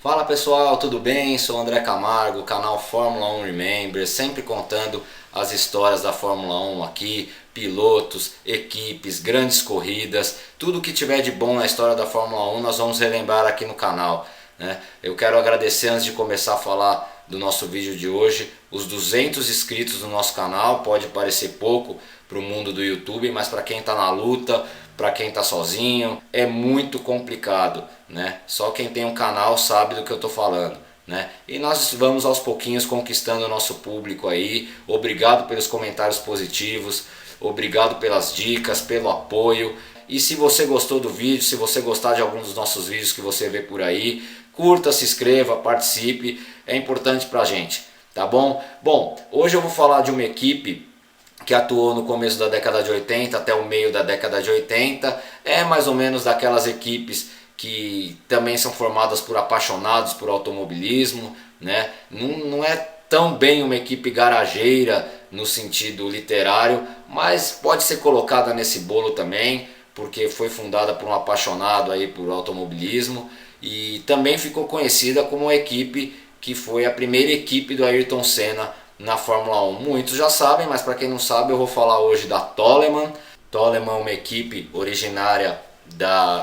Fala pessoal, tudo bem? Sou André Camargo, canal Fórmula 1 Remember, sempre contando as histórias da Fórmula 1 aqui, pilotos, equipes, grandes corridas, tudo que tiver de bom na história da Fórmula 1 nós vamos relembrar aqui no canal, né? Eu quero agradecer antes de começar a falar do nosso vídeo de hoje, os 200 inscritos no nosso canal. Pode parecer pouco para o mundo do YouTube, mas para quem está na luta, para quem está sozinho, é muito complicado, né? Só quem tem um canal sabe do que eu estou falando, né? E nós vamos aos pouquinhos conquistando o nosso público aí. Obrigado pelos comentários positivos, obrigado pelas dicas, pelo apoio. E se você gostou do vídeo, se você gostar de algum dos nossos vídeos que você vê por aí, curta, se inscreva, participe, é importante pra gente, tá bom? Bom, hoje eu vou falar de uma equipe que atuou no começo da década de 80 até o meio da década de 80, é mais ou menos daquelas equipes que também são formadas por apaixonados por automobilismo, né? Não é tão bem uma equipe garageira no sentido literário, mas pode ser colocada nesse bolo também, porque foi fundada por um apaixonado aí por automobilismo e também ficou conhecida como a equipe que foi a primeira equipe do Ayrton Senna na Fórmula 1. Muitos já sabem, mas para quem não sabe eu vou falar hoje da Toleman. Toleman é uma equipe originária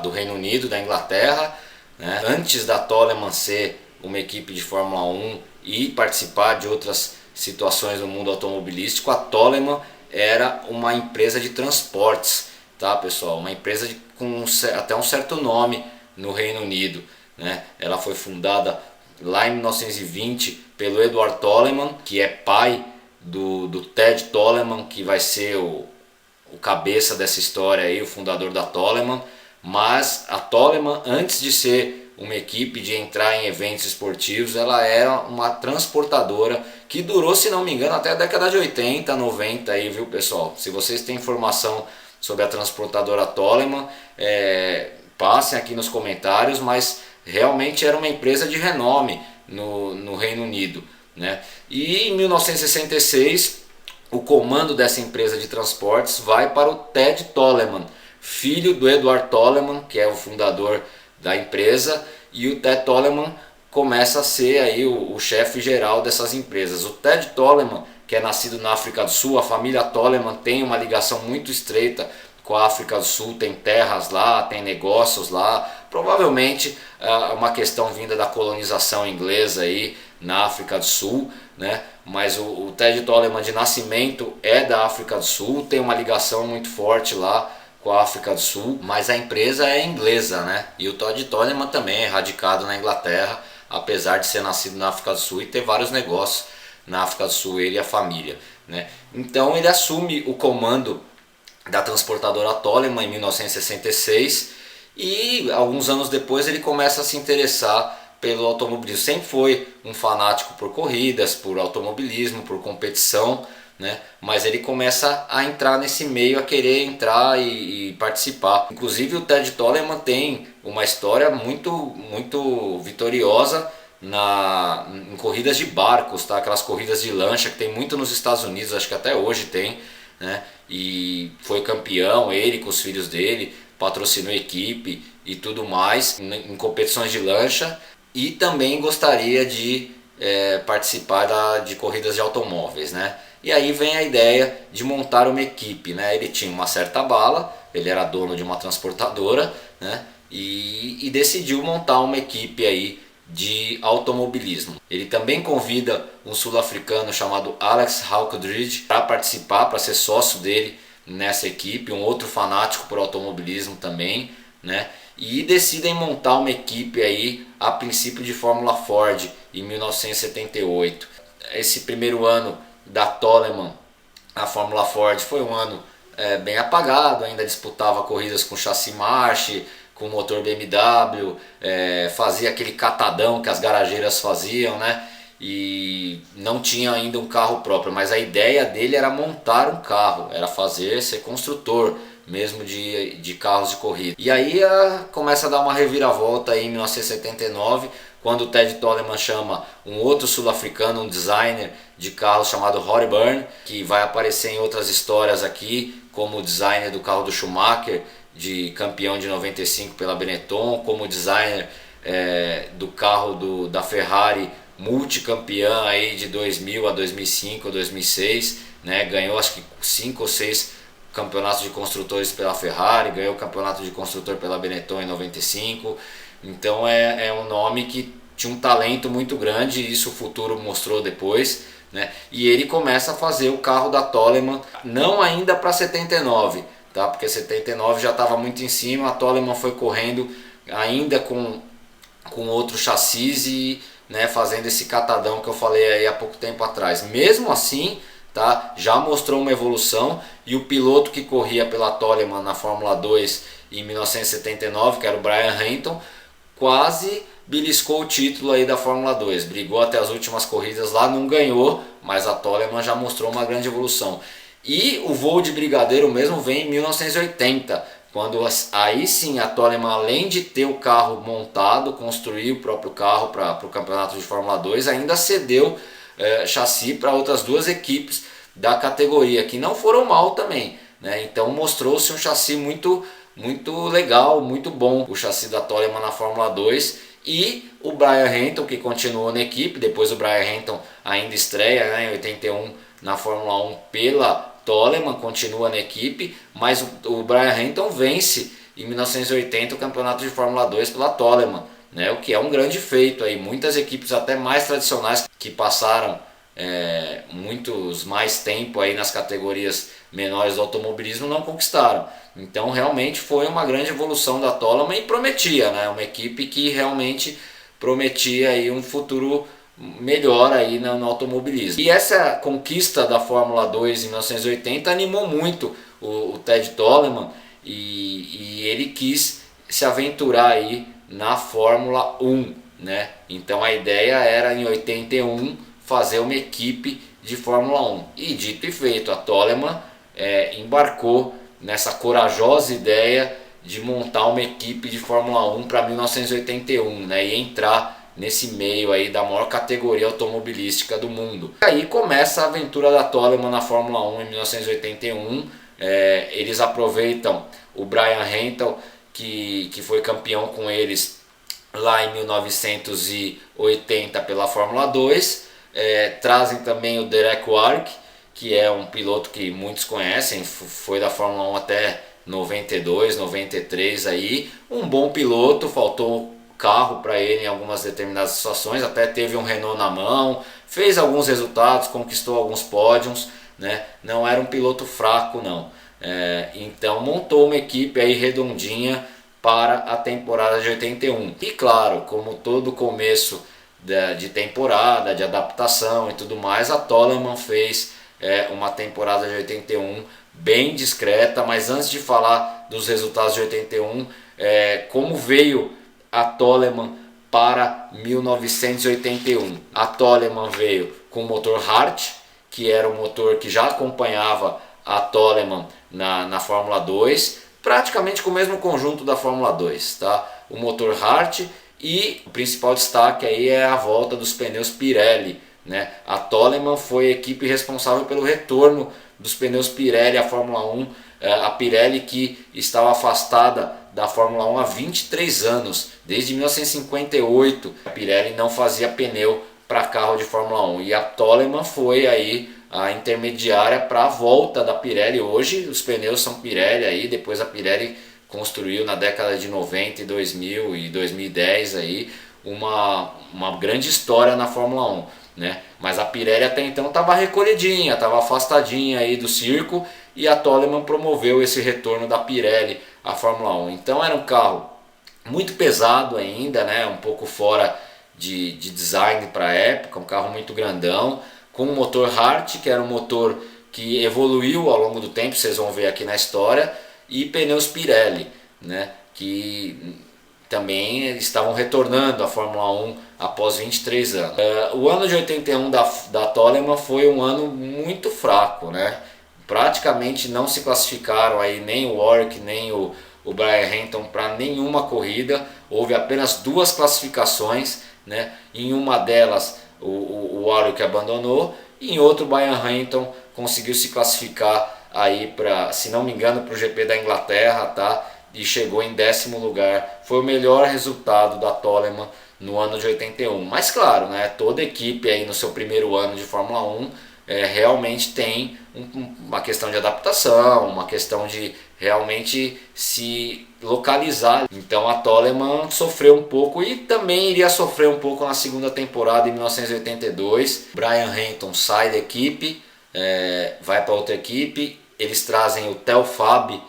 do Reino Unido, da Inglaterra, né? Antes da Toleman ser uma equipe de Fórmula 1 e participar de outras situações no mundo automobilístico, a Toleman era uma empresa de transportes, tá pessoal? Uma empresa com até um certo nome no Reino Unido, né? Ela foi fundada lá em 1920 pelo Edward Toleman, que é pai do Ted Toleman, que vai ser o cabeça dessa história aí, o fundador da Toleman. Mas a Toleman, antes de ser uma equipe, de entrar em eventos esportivos, ela era uma transportadora que durou, se não me engano, até a década de 80, 90 aí, viu pessoal? Se vocês têm informação sobre a transportadora Toleman, passem aqui nos comentários, mas realmente era uma empresa de renome no Reino Unido, né? E em 1966 o comando dessa empresa de transportes vai para o Ted Toleman, filho do Edward Toleman, que é o fundador da empresa, e o Ted Toleman começa a ser aí o chefe geral dessas empresas. O Ted Toleman, que é nascido na África do Sul, a família Toleman tem uma ligação muito estreita com a África do Sul, tem terras lá, tem negócios lá, provavelmente uma questão vinda da colonização inglesa aí na África do Sul, né? Mas o Ted Toleman de nascimento é da África do Sul, tem uma ligação muito forte lá com a África do Sul, mas a empresa é inglesa, né? E o Ted Toleman também é radicado na Inglaterra, apesar de ser nascido na África do Sul e ter vários negócios na África do Sul, ele e a família, né? Então ele assume o comando da transportadora Toleman em 1966 e alguns anos depois ele começa a se interessar pelo automobilismo. Sempre foi um fanático por corridas, por automobilismo, por competição, né? Mas ele começa a entrar nesse meio, a querer entrar e participar. Inclusive o Ted Toleman tem uma história muito vitoriosa em corridas de barcos, tá? Aquelas corridas de lancha que tem muito nos Estados Unidos, acho que até hoje tem, né? E foi campeão, ele com os filhos dele, patrocinou equipe e tudo mais em competições de lancha, e também gostaria de participar de corridas de automóveis, né? E aí vem a ideia de montar uma equipe, né? Ele tinha uma certa bala, ele era dono de uma transportadora, né? E decidiu montar uma equipe aí de automobilismo. Ele também convida um sul-africano chamado Alex Halkidge para participar, para ser sócio dele nessa equipe, um outro fanático por automobilismo também, né? E decidem montar uma equipe aí a princípio de Fórmula Ford em 1978. Esse primeiro ano da Toleman, a Fórmula Ford, foi um ano bem apagado, ainda disputava corridas com chassi March, com motor BMW, fazia aquele catadão que as garageiras faziam, né? E não tinha ainda um carro próprio, mas a ideia dele era montar um carro, era ser construtor mesmo de carros de corrida. E aí começa a dar uma reviravolta aí em 1979, quando o Ted Toleman chama um outro sul-africano, um designer de carros chamado Rory Byrne, que vai aparecer em outras histórias aqui, como o designer do carro do Schumacher, de campeão de 95 pela Benetton, como designer do carro da Ferrari, multicampeã aí de 2000 a 2005, 2006, né? Ganhou acho que 5 ou 6 campeonatos de construtores pela Ferrari, ganhou o campeonato de construtor pela Benetton em 95. Então é um nome que tinha um talento muito grande, e isso o futuro mostrou depois, né? E ele começa a fazer o carro da Toleman, não ainda para 79, tá? Porque 79 já estava muito em cima, a Toleman foi correndo ainda com outro chassis e, né, fazendo esse catadão que eu falei aí há pouco tempo atrás. Mesmo assim, tá, já mostrou uma evolução, e o piloto que corria pela Toleman na Fórmula 2 em 1979, que era o Brian Hamilton, quase beliscou o título aí da Fórmula 2, brigou até as últimas corridas lá, não ganhou, mas a Toleman já mostrou uma grande evolução. E o voo de brigadeiro mesmo vem em 1980, quando aí sim a Toleman, além de ter o carro montado, construir o próprio carro para o campeonato de Fórmula 2, ainda cedeu chassi para outras duas equipes da categoria, que não foram mal também, né? Então mostrou-se um chassi muito legal, muito bom, o chassi da Toleman na Fórmula 2. E o Brian Hamilton, que continuou na equipe, depois o Brian Hamilton ainda estreia, né, em 81 na Fórmula 1 pela Toleman, continua na equipe, mas o Brian Hamilton vence em 1980 o campeonato de Fórmula 2 pela Toleman, né, o que é um grande feito aí. Muitas equipes até mais tradicionais que passaram muitos mais tempo aí nas categorias menores do automobilismo não conquistaram. Então realmente foi uma grande evolução da Toleman e prometia, né, uma equipe que realmente prometia aí um futuro melhor aí no automobilismo. E essa conquista da Fórmula 2 em 1980 animou muito o Ted Toleman, e ele quis se aventurar aí na Fórmula 1, né? Então a ideia era em 81 fazer uma equipe de Fórmula 1. E dito e feito, a Toleman embarcou nessa corajosa ideia de montar uma equipe de Fórmula 1 para 1981, né, e entrar nesse meio aí da maior categoria automobilística do mundo. E aí começa a aventura da Toleman na Fórmula 1 em 1981. Eles aproveitam o Brian Hamilton, que foi campeão com eles lá em 1980 pela Fórmula 2. Trazem também o Derek Warwick, que é um piloto que muitos conhecem, foi da Fórmula 1 até 92, 93 aí, um bom piloto, faltou carro para ele em algumas determinadas situações, até teve um Renault na mão, fez alguns resultados, conquistou alguns pódios, né? Não era um piloto fraco não. Então montou uma equipe aí redondinha para a temporada de 81. E claro, como todo começo de temporada, de adaptação e tudo mais, a Toleman fez uma temporada de 81 bem discreta. Mas antes de falar dos resultados de 81, como veio a Toleman para 1981? A Toleman veio com o motor Hart, que era o motor que já acompanhava a Toleman na Fórmula 2, praticamente com o mesmo conjunto da Fórmula 2, tá? O motor Hart, e o principal destaque aí é a volta dos pneus Pirelli, né? A Toleman foi a equipe responsável pelo retorno dos pneus Pirelli à Fórmula 1, a Pirelli que estava afastada da Fórmula 1 há 23 anos, desde 1958 a Pirelli não fazia pneu para carro de Fórmula 1, e a Toleman foi aí a intermediária para a volta da Pirelli. Hoje os pneus são Pirelli aí, depois a Pirelli construiu na década de 90 e 2000 e 2010 aí uma grande história na Fórmula 1, né? Mas a Pirelli até então estava recolhidinha, estava afastadinha aí do circo, e a Toleman promoveu esse retorno da Pirelli à Fórmula 1. Então era um carro muito pesado ainda, né? Um pouco fora de design para a época, um carro muito grandão, com um motor Hart, que era um motor que evoluiu ao longo do tempo, vocês vão ver aqui na história, e pneus Pirelli, né, que também estavam retornando à Fórmula 1 após 23 anos. O ano de 81 da Toleman foi um ano muito fraco, né? Praticamente não se classificaram aí nem o Warwick nem o Brian Hamilton para nenhuma corrida. Houve apenas 2 classificações, né? Em uma delas o Warwick abandonou, e em outro o Brian Hamilton conseguiu se classificar aí para, se não me engano, para o GP da Inglaterra, tá? e chegou em 10º lugar. Foi o melhor resultado da Toleman no ano de 81. Mas claro, né, toda equipe aí no seu primeiro ano de Fórmula 1 realmente tem uma questão de adaptação, uma questão de realmente se localizar. Então a Toleman sofreu um pouco e também iria sofrer um pouco na segunda temporada em 1982. Brian Hamilton sai da equipe, vai para outra equipe. Eles trazem o Theo Fabi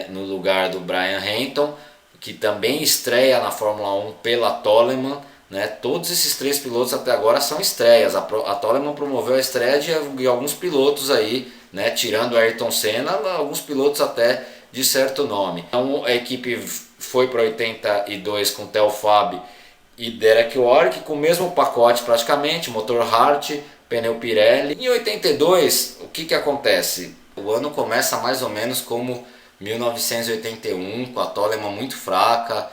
no lugar do Brian Hamilton, que também estreia na Fórmula 1 pela Toleman. Né? Todos esses 3 pilotos até agora são estreias. A Toleman promoveu a estreia de alguns pilotos aí, né? Tirando o Ayrton Senna, alguns pilotos até de certo nome. Então a equipe foi para 82 com Theo Fabi e Derek Warwick, com o mesmo pacote praticamente, motor Hart, pneu Pirelli. Em 82, o que acontece? O ano começa mais ou menos como 1981, com a Toleman muito fraca,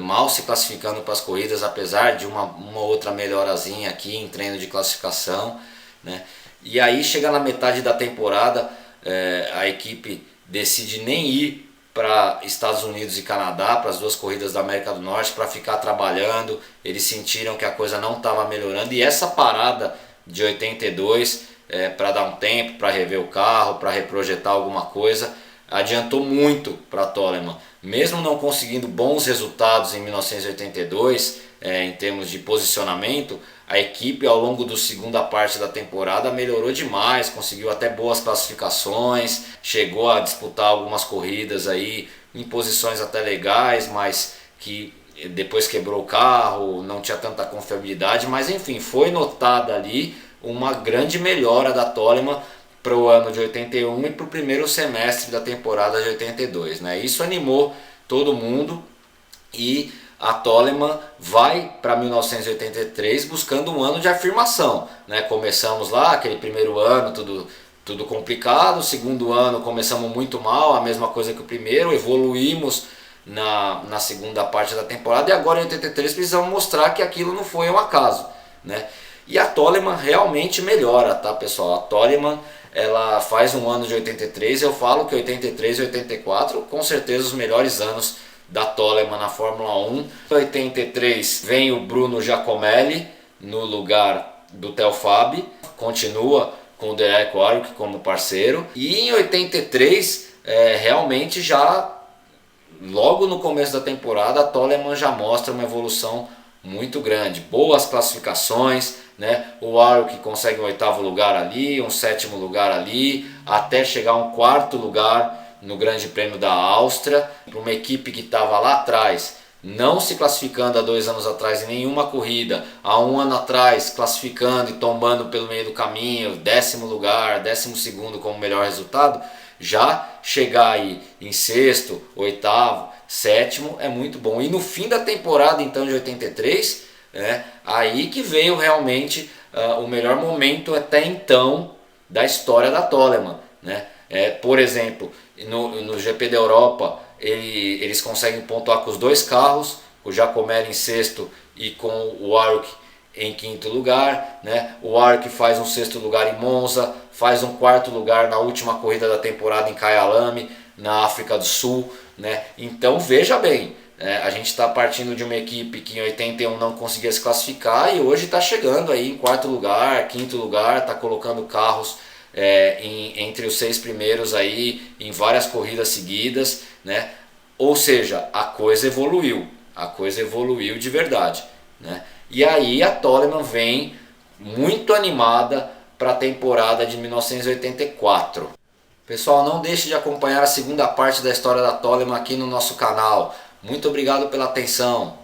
mal se classificando para as corridas, apesar de uma outra melhorazinha aqui em treino de classificação, né? E aí chega na metade da temporada, a equipe decide nem ir para Estados Unidos e Canadá, para as 2 corridas da América do Norte, para ficar trabalhando. Eles sentiram que a coisa não estava melhorando, e essa parada de 82, para dar um tempo, para rever o carro, para reprojetar alguma coisa, adiantou muito para a Toleman. Mesmo não conseguindo bons resultados em 1982, em termos de posicionamento, a equipe ao longo da segunda parte da temporada melhorou demais, conseguiu até boas classificações, chegou a disputar algumas corridas aí em posições até legais, mas que depois quebrou o carro, não tinha tanta confiabilidade, mas enfim, foi notada ali uma grande melhora da Toleman para o ano de 81 e para o primeiro semestre da temporada de 82, né? Isso animou todo mundo e a Toleman vai para 1983 buscando um ano de afirmação, né? Começamos lá, aquele primeiro ano tudo complicado, o segundo ano começamos muito mal, a mesma coisa que o primeiro, evoluímos na segunda parte da temporada, e agora em 83 precisamos mostrar que aquilo não foi um acaso, né? E a Toleman realmente melhora, tá, pessoal? A Toleman, ela faz um ano de 83, eu falo que 83 e 84 com certeza os melhores anos da Toleman na Fórmula 1. Em 83 vem o Bruno Giacomelli no lugar do Theo Fabi, continua com o Derek Warwick como parceiro, e em 83 realmente já logo no começo da temporada a Toleman já mostra uma evolução muito grande, boas classificações, né? O Warwick consegue um 8º lugar ali, um 7º lugar ali, até chegar a um 4º lugar no Grande Prêmio da Áustria, para uma equipe que estava lá atrás, não se classificando há 2 anos atrás em nenhuma corrida, há 1 ano atrás classificando e tombando pelo meio do caminho, 10º lugar, 12º como melhor resultado, já chegar aí em 6º, 8º, 7º é muito bom. E no fim da temporada então de 83, aí que veio realmente o melhor momento até então da história da Toleman, né? Por exemplo, no GP da Europa eles conseguem pontuar com os 2 carros, o Giacomelli em 6º e com o Warwick em 5º lugar, né? O Warwick faz um 6º lugar em Monza, faz um 4º lugar na última corrida da temporada em Kyalami, na África do Sul, né? Então veja bem, a gente está partindo de uma equipe que em 81 não conseguia se classificar e hoje está chegando aí em 4º lugar, 5º lugar, está colocando carros entre os 6 primeiros aí em várias corridas seguidas, né? Ou seja, a coisa evoluiu de verdade, né? E aí a Toleman vem muito animada para a temporada de 1984. Pessoal, não deixe de acompanhar a segunda parte da história da Toleman aqui no nosso canal. Muito obrigado pela atenção.